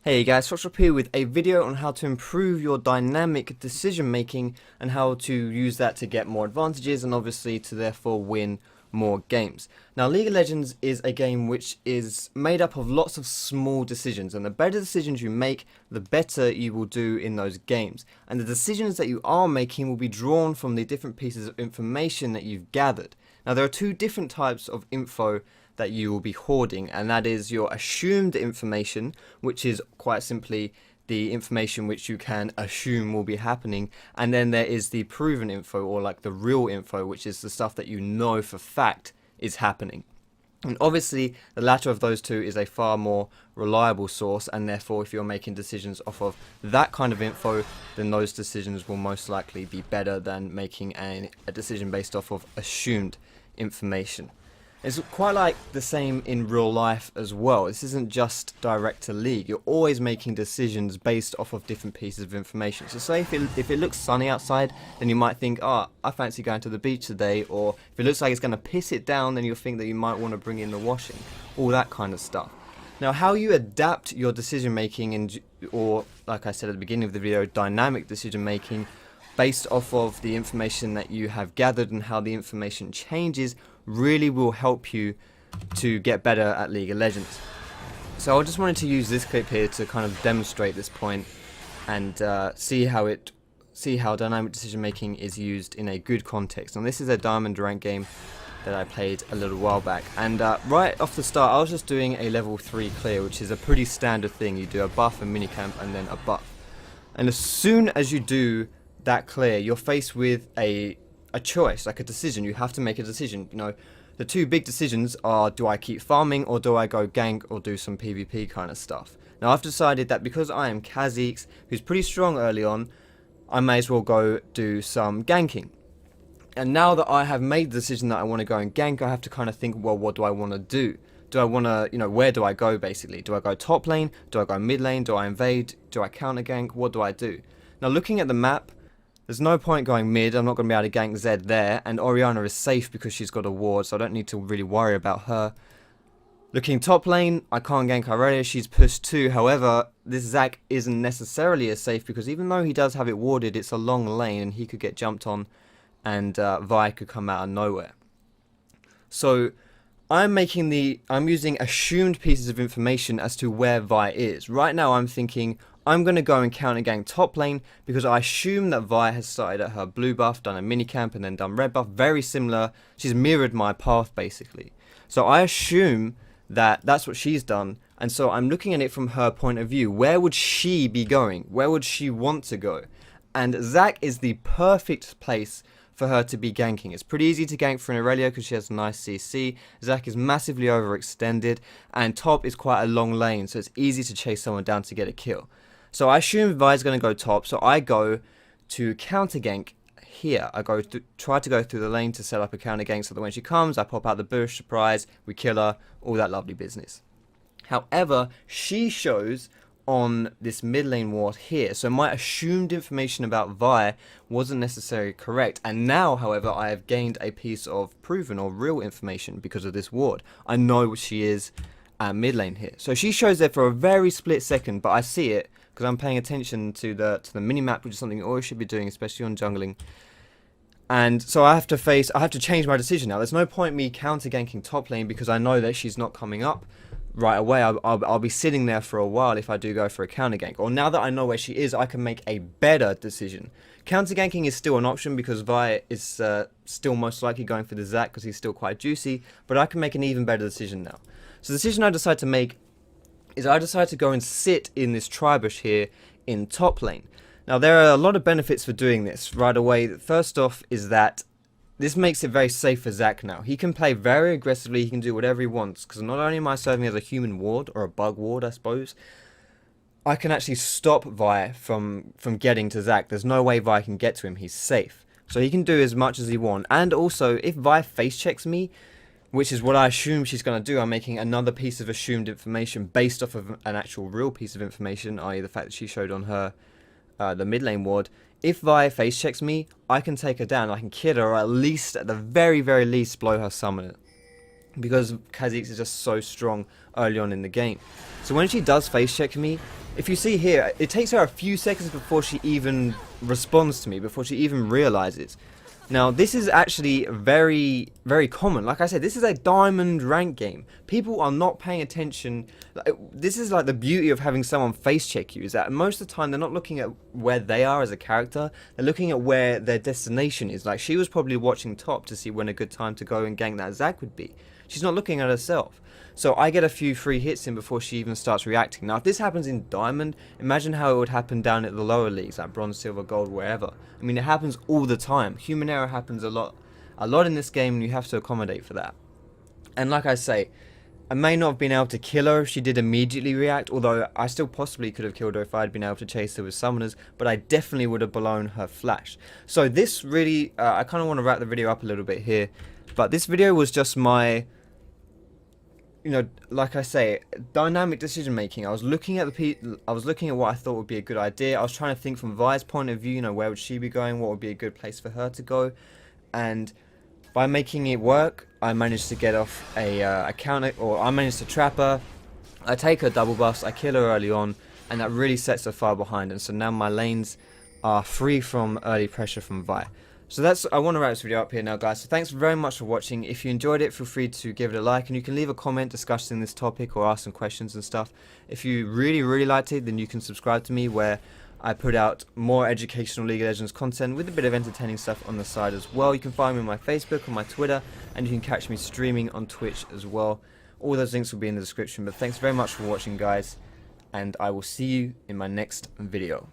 Hey guys, Foxtrot here with a video on how to improve your dynamic decision making and how to use that to get more advantages and obviously to therefore win more games. Now League of Legends is a game which is made up of lots of small decisions, and the better decisions you make, the better you will do in those games. And the decisions that you are making will be drawn from the different pieces of information that you've gathered. Now there are two different types of info that you will be hoarding, and that is your assumed information, which is quite simply the information which you can assume will be happening, and then there is the proven info, or like the real info, which is the stuff that you know for fact is happening. And obviously the latter of those two is a far more reliable source, and therefore if you're making decisions off of that kind of info, then those decisions will most likely be better than making a decision based off of assumed information. It's quite like the same in real life as well. This isn't just direct to League. You're always making decisions based off of different pieces of information. So say if it looks sunny outside, then you might think, oh, I fancy going to the beach today. Or if it looks like it's going to piss it down, then you'll think that you might want to bring in the washing. All that kind of stuff. Now, how you adapt your decision making, or like I said at the beginning of the video, dynamic decision making, based off of the information that you have gathered and how the information changes, really will help you to get better at League of Legends. So I just wanted to use this clip here to kind of demonstrate this point and see how dynamic decision making is used in a good context. And this is a Diamond rank game that I played a little while back, and right off the start I was just doing a level 3 clear, which is a pretty standard thing. You do a buff, a minicamp, and then a buff. And as soon as you do that clear, you're faced with a choice, like a decision. You have to make a decision. You know, the two big decisions are, do I keep farming or do I go gank or do some PvP kind of stuff? Now I've decided that because I am Kha'Zix, who's pretty strong early on, I may as well go do some ganking. And now that I have made the decision that I want to go and gank, I have to kind of think, well, what do I want to do? Do I want to, where do I go basically? Do I go top lane? Do I go mid lane? Do I invade? Do I counter gank? What do I do? Now looking at the map, there's no point going mid. I'm not going to be able to gank Zed there, and Orianna is safe because she's got a ward, so I don't need to really worry about her. Looking top lane, I can't gank Irelia, she's pushed too. However, this Zac isn't necessarily as safe because even though he does have it warded, it's a long lane and he could get jumped on and Vi could come out of nowhere. So I'm using assumed pieces of information as to where Vi is. Right now I'm thinking, I'm going to go and counter gank top lane because I assume that Vi has started at her blue buff, done a minicamp, and then done red buff. Very similar. She's mirrored my path basically. So I assume that that's what she's done, and so I'm looking at it from her point of view. Where would she be going? Where would she want to go? And Zac is the perfect place for her to be ganking. It's pretty easy to gank for an Irelia because she has a nice CC. Zac is massively overextended, and top is quite a long lane, so it's easy to chase someone down to get a kill. So I assume Vi is going to go top, so I go to counter gank here. I try to go through the lane to set up a counter gank so that when she comes, I pop out the bush, surprise, we kill her, all that lovely business. However, she shows on this mid lane ward here, so my assumed information about Vi wasn't necessarily correct, and now, however, I have gained a piece of proven or real information because of this ward. I know what she is at mid lane here. So she shows there for a very split second, but I see it because I'm paying attention to the mini-map, which is something you always should be doing, especially on jungling. And so I have to change my decision now. There's no point me counter ganking top lane because I know that she's not coming up right away. I'll be sitting there for a while if I do go for a counter gank. Or now that I know where she is, I can make a better decision. Counter ganking is still an option because Vi is still most likely going for the Zac because he's still quite juicy, but I can make an even better decision now. So the decision I decide to make is I decide to go and sit in this tri-bush here in top lane. Now there are a lot of benefits for doing this right away. First off is that this makes it very safe for Zac now. He can play very aggressively, he can do whatever he wants, because not only am I serving as a human ward, or a bug ward I suppose, I can actually stop Vi from getting to Zac. There's no way Vi can get to him, he's safe. So he can do as much as he wants, and also if Vi face checks me, which is what I assume she's going to do, I'm making another piece of assumed information based off of an actual real piece of information, i.e. the fact that she showed on her the mid lane ward. If Vi face checks me, I can take her down, I can kill her, or at least, at the very, very least, blow her summoner. because Kha'Zix is just so strong early on in the game. So when she does face check me, if you see here, it takes her a few seconds before she even responds to me, before she even realizes. Now this is actually very, very common. Like I said, this is a diamond rank game. People are not paying attention. This is like the beauty of having someone face check you, is that most of the time they're not looking at where they are as a character, they're looking at where their destination is. Like she was probably watching top to see when a good time to go and gank that Zac would be. She's not looking at herself. So I get a few free hits in before she even starts reacting. Now if this happens in Diamond, imagine how it would happen down at the lower leagues, like Bronze, Silver, Gold, wherever. I mean, it happens all the time. Human error happens a lot in this game, and you have to accommodate for that. And like I say, I may not have been able to kill her if she did immediately react, although I still possibly could have killed her if I had been able to chase her with summoners, but I definitely would have blown her flash. So this really, I kind of want to wrap the video up a little bit here, but this video was just my, you know, like I say, dynamic decision making. I was looking at what I thought would be a good idea. I was trying to think from Vi's point of view, you know, where would she be going, what would be a good place for her to go, and by making it work, I managed to get off a counter, or I managed to trap her. I take her double buffs, I kill her early on, and that really sets her far behind, and so now my lanes are free from early pressure from Vi. So I want to wrap this video up here now, guys. So thanks very much for watching. If you enjoyed it, feel free to give it a like, and you can leave a comment discussing this topic or ask some questions and stuff. If you really liked it, then you can subscribe to me, where I put out more educational League of Legends content with a bit of entertaining stuff on the side as well. You can find me on my Facebook, on my Twitter, and you can catch me streaming on Twitch as well. All those links will be in the description. But thanks very much for watching, guys, and I will see you in my next video.